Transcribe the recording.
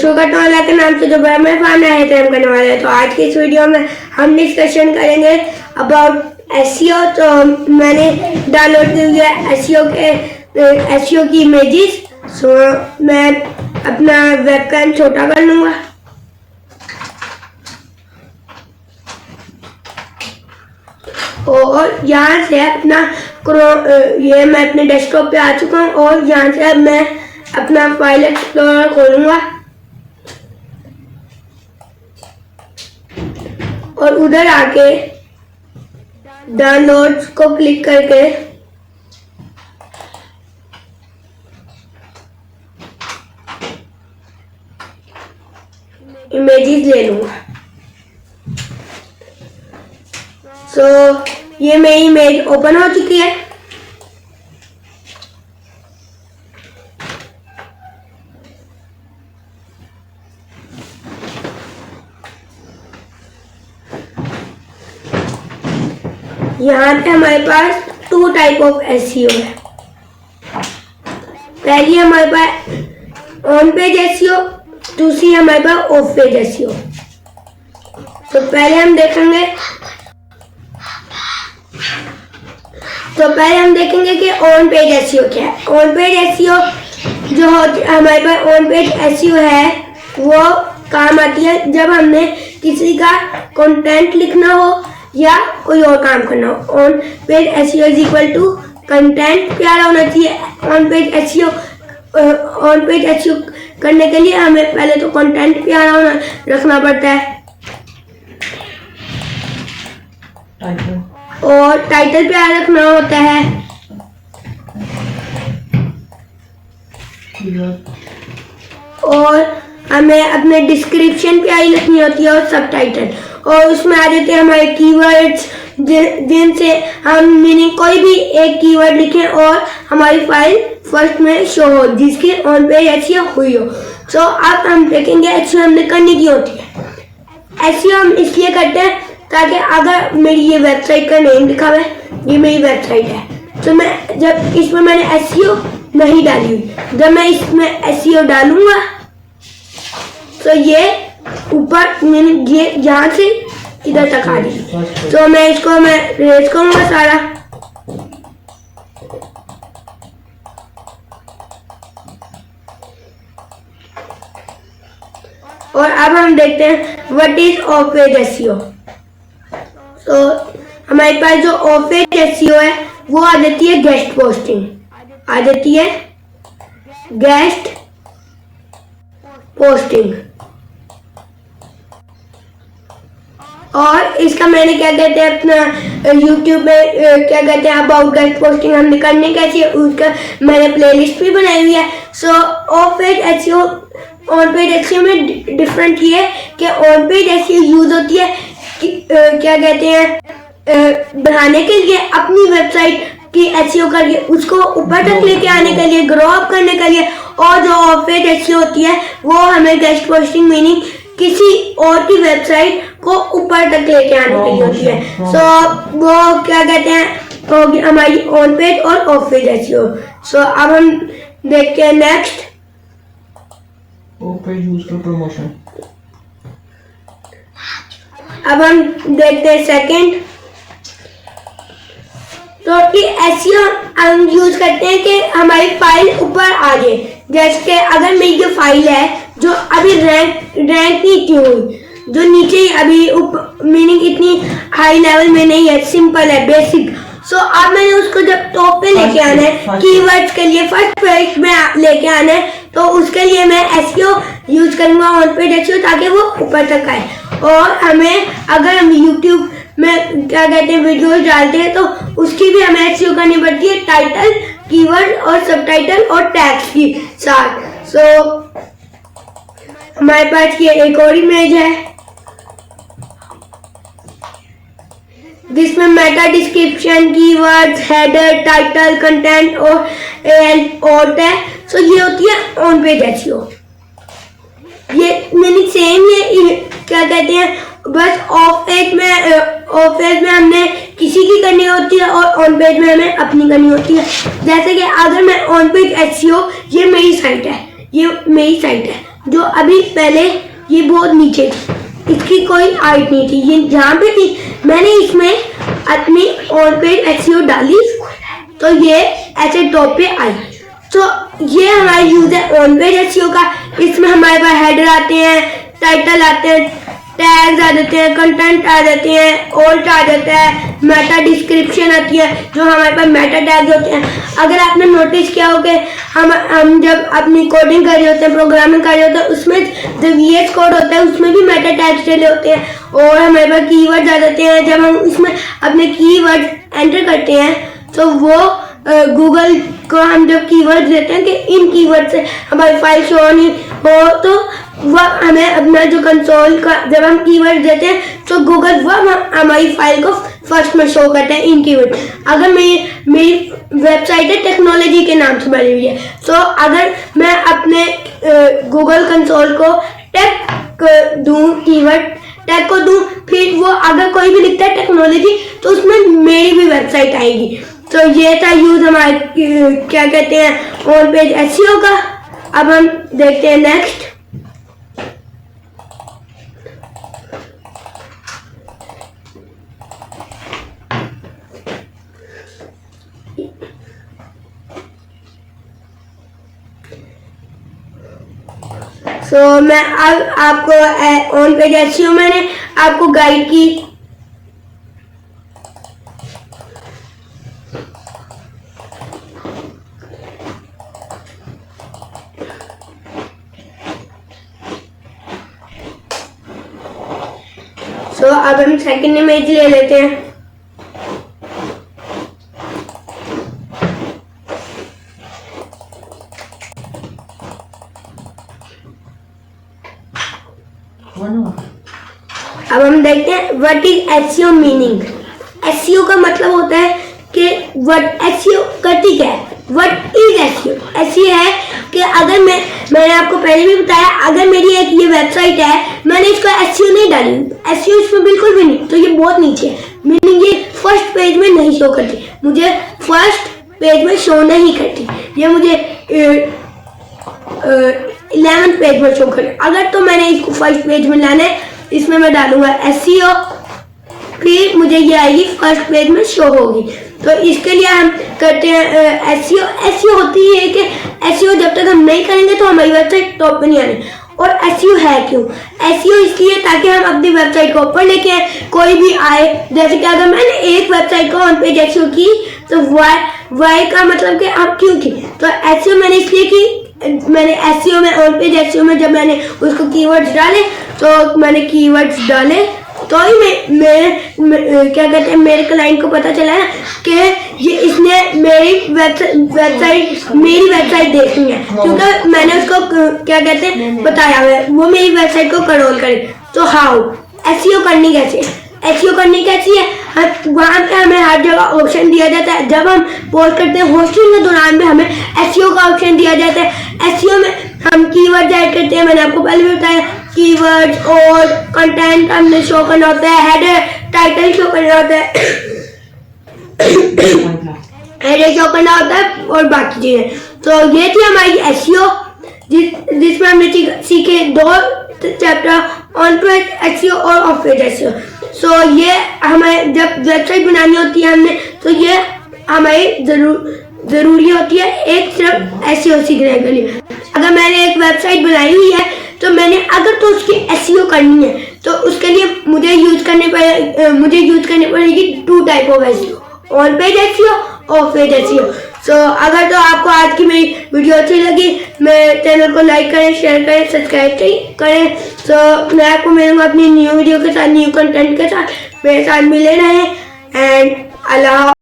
Sugar टोला के नाम से जो मैं फार्म है हम करने वाले हैं। तो आज की इस वीडियो में हम डिस्कशन करेंगे अबाउट एसईओ। तो मैंने डाउनलोड किया एसईओ की इमेजेस। सो मैं अपना वेबकैम छोटा कर लूँगा और यहाँ से अपना ये मैं अपने डेस्कटॉप पे आ चुका हूँ और यहाँ से अब मैं अपना फाइल एक्सप्लोरर खोलूँगा और उधर आके डाउनलोड्स को क्लिक करके इमेजेस ले लूँगा। सो ये मेरी इमेज ओपन हो चुकी है। यहाँ पे हमारे पास टू टाइप ऑफ एसईओ है। पहली हमारे पास ऑन पेज एसईओ, दूसरी हमारे पास ऑफ पेज एसईओ। तो पहले हम देखेंगे कि ऑन पेज एसईओ क्या है। ऑन पेज एसईओ जो हमारे पास ऑन पेज एसईओ है वो काम आती है जब हमने किसी का कंटेंट लिखना हो या कोई और काम करना हो। On page SEO is equal to content प्यारा होना चाहिए। ऑन पेज एसईओ करने के लिए हमें पहले तो कंटेंट प्यारा होना रखना पड़ता है और टाइटल प्यारा रखना होता है और हमें अपने डिस्क्रिप्शन प्यारी रखनी होती है और सब टाइटल। और उसमें आ जाते हैं हमारे कीवर्ड्स जिनसे हम मीनिंग कोई भी एक कीवर्ड लिखें और हमारी फाइल फर्स्ट में शो हो जिसकी ऑन पेज एसईओ हुई हो। सो अब हम देखेंगे एसईओ हमने करनी की होती है। एसईओ हम इसलिए करते हैं ताकि अगर मेरी ये वेबसाइट का नेम लिखा हुआ है, ये मेरी वेबसाइट है, तो मैं जब इसमें मैंने एसईओ नहीं डाली हुई, जब मैं इसमें एसईओ डालूंगा तो ये ऊपर ये यहाँ से इधर तक आ जाएगी। तो मैं इसको रेज करूंगा सारा और अब हम देखते हैं what is of page SEO. तो हमारे पास जो ऑफ पेज एसईओ है वो आ जाती है गेस्ट पोस्टिंग, आ जाती है गेस्ट पोस्टिंग। और इसका मैंने क्या कहते हैं अपना YouTube में क्या कहते हैं अबाउट गेस्ट पोस्टिंग हमने करने कैसी है उसका मैंने प्लेलिस्ट भी बनाई हुई है। सो of page SEO on page SEO में डिफरेंट ये है कि ऑन पेज एसईओ यूज होती है क्या कहते हैं बढ़ाने के लिए अपनी वेबसाइट की एसईओ करके उसको ऊपर तक लेके आने के लिए, ग्रो अप करने के लिए। और जो ऑफ पेज एसईओ होती है वो हमें गेस्ट पोस्टिंग मीनिंग किसी और की वेबसाइट को ऊपर तक लेके आने के लिए होती है। सो वो क्या कहते हैं होगी हमारी ऑन पेज और ऑफ पेज एसईओ। सो अब हम देखते हैं next of page use for promotion. अब हम देखते हैं सेकंड। तो कि एसईओ हम यूज करते हैं कि हमारी फाइल ऊपर आ जाए। जैसे कि अगर मेरी जो फाइल है जो अभी रैंक नहीं की हुई, जो नीचे ही अभी मीनिंग इतनी हाई लेवल में नहीं है, सिंपल है, बेसिक। सो अब मैंने उसको जब टॉप पे लेके आना है कीवर्ड्स के लिए, फर्स्ट पेज में लेके आना है, तो उसके लिए मैं एसईओ यूज करूंगा ऑन पेज एसईओ ताकि वो ऊपर तक आए। और हमें अगर हम YouTube में क्या कहते हैं वीडियोस डालते हैं तो उसकी भी हमें एसईओ करनी पड़ती है, टाइटल, कीवर्ड और सबटाइटल और टैग्स के साथ। सो हमारे पास ये एक और इमेज है जिसमें Meta description, keywords, header, title, content और है। सो ये होती है ऑन पेज एसईओ। ये मीनिंग सेम है क्या कहते हैं, बस ऑफ पेज में हमने किसी की करनी होती है और ऑन पेज में हमें अपनी करनी होती है। जैसे कि अगर मैं ऑन पेज एसईओ, ये मेरी साइट है, जो अभी पहले ये बहुत नीचे थी, इसकी कोई हाइट नहीं थी, ये जहाँ पे थी मैंने इसमें अपनी ऑन पेज एसईओ डाली तो ये ऐसे टॉप पे आई। तो ये हमारा यूज है ऑन पेज एसईओ का। इसमें हमारे पास हेडर आते हैं, टाइटल आते हैं, टैग्स आ जाते हैं, कंटेंट आ जाते हैं, ऑल्ट आ जाता है, मेटा डिस्क्रिप्शन आती है, जो हमारे पास मेटा टैग्स होते हैं। अगर आपने नोटिस किया हो कि हम जब अपनी कोडिंग कर रहे होते हैं, प्रोग्रामिंग कर रहे होते हैं, उसमें जो VS कोड होता है उसमें भी मेटा टैग्स चले होते हैं और हमारे पास कीवर्ड्स आ जाते हैं। जब हम उसमें अपने कीवर्ड एंटर करते हैं तो वो गूगल को हम जब कीवर्ड देते हैं कि इन कीवर्ड से हमारी फाइल शो नहीं हो, तो वह हमें अपना जो कंसोल का जब हम कीवर्ड देते हैं तो गूगल वह हमारी फाइल को फर्स्ट में शो करते हैं इन कीवर्ड। अगर मेरी वेबसाइट है टेक्नोलॉजी के नाम से बनी हुई है, तो अगर मैं अपने गूगल कंसोल को टेक दूं, कीवर्ड टैग को दूं, फिर वो अगर कोई भी लिखता है टेक्नोलॉजी तो उसमें मेरी भी वेबसाइट आएगी। तो ये था यूज हमारे क्या कहते हैं ऑन पेज एसईओ का। अब हम देखते हैं नेक्स्ट। मैं अब आपको ऑन पेज एसईओ मैंने आपको गाइड की। अब हम सेकंड इमेज ले लेते हैं। अब हम देखते हैं what is SEO meaning. SEO का मतलब होता है कि व्हाट एसईओ करती क्या है। What is SEO? एसईओ है कि अगर मैंने आपको पहले भी बताया, अगर मेरी एक ये वेबसाइट है, मैंने इसको एसईओ नहीं डाली, एसईओ इसमें बिल्कुल भी नहीं, तो ये बहुत नीचे है। मीनिंग ये फर्स्ट पेज में नहीं शो करती, मुझे फर्स्ट पेज में शो नहीं करती, ये मुझे 11th पेज में शो करे। अगर तो मैंने इसको फर्स्ट पेज में लाना है, इसमें मैं डालूंगा एसईओ, फिर मुझे ये आएगी फर्स्ट पेज में शो होगी। तो इसके लिए हम करते हैं एसईओ। एसईओ होती है कि एसईओ जब तक हम नहीं करेंगे तो हमारी वेबसाइट टॉप पे नहीं आनी। और एसईओ है क्यों? एसईओ इसलिए ताकि हम अपनी वेबसाइट को ऊपर लेके आए, कोई भी आए। जैसे कि अगर मैंने एक वेबसाइट को ऑन पेज एसईओ की तो वाई का मतलब कि आप क्यों की, तो एसईओ मैंने इसलिए की, मैंने एसईओ में ऑन पेज एसईओ में जब मैंने उसको कीवर्ड्स डाले तो मैंने कीवर्ड्स डाले तो ही क्या कहते हैं मेरे क्लाइंट को पता चला है कि ये इसने मेरी वेबसाइट देखनी है, क्योंकि मैंने उसको क्या कहते हैं बताया हुआ है वो मेरी वेबसाइट को कंट्रोल करे। तो हाउ एसईओ करनी कैसे? एसईओ करनी कैसी है? वहाँ पे हमें हर जगह ऑप्शन दिया जाता है। जब हम पोस्ट करते हैं होस्टिंग के दौरान में हमें एसईओ का ऑप्शन दिया जाता है। एसईओ में हम कीवर्ड ऐड करते हैं, मैंने आपको पहले भी बताया। कीवर्ड्स और कंटेंट हमने शो करना होता है, हेडर टाइटल शो करना होता है, हेडर शो करना होता है और बाकी चीजें। तो ये थी हमारी एसईओ जिसमें हमने सीखे 2 चैप्टर, ऑन पेज एसईओ और ऑफ पेज एसईओ। सो ये हमें जब वेबसाइट बनानी होती है हमने, तो ये हमारी जरूरी होती है एक सिर्फ एसईओ सीखने के लिए। अगर मैंने एक वेबसाइट बनाई हुई है तो मैंने अगर तो उसकी एसईओ करनी है तो उसके लिए मुझे यूज करनी पड़ेगी 2 type of SEO, on page SEO, off page SEO. So अगर तो आपको आज की मेरी वीडियो अच्छी लगी, मेरे चैनल को लाइक करें, शेयर करें, सब्सक्राइब करें। सो मैं आपको मिलूंगा अपनी न्यू वीडियो के साथ, न्यू कंटेंट के साथ। मेरे साथ मिले रहें एंड अल्लाह।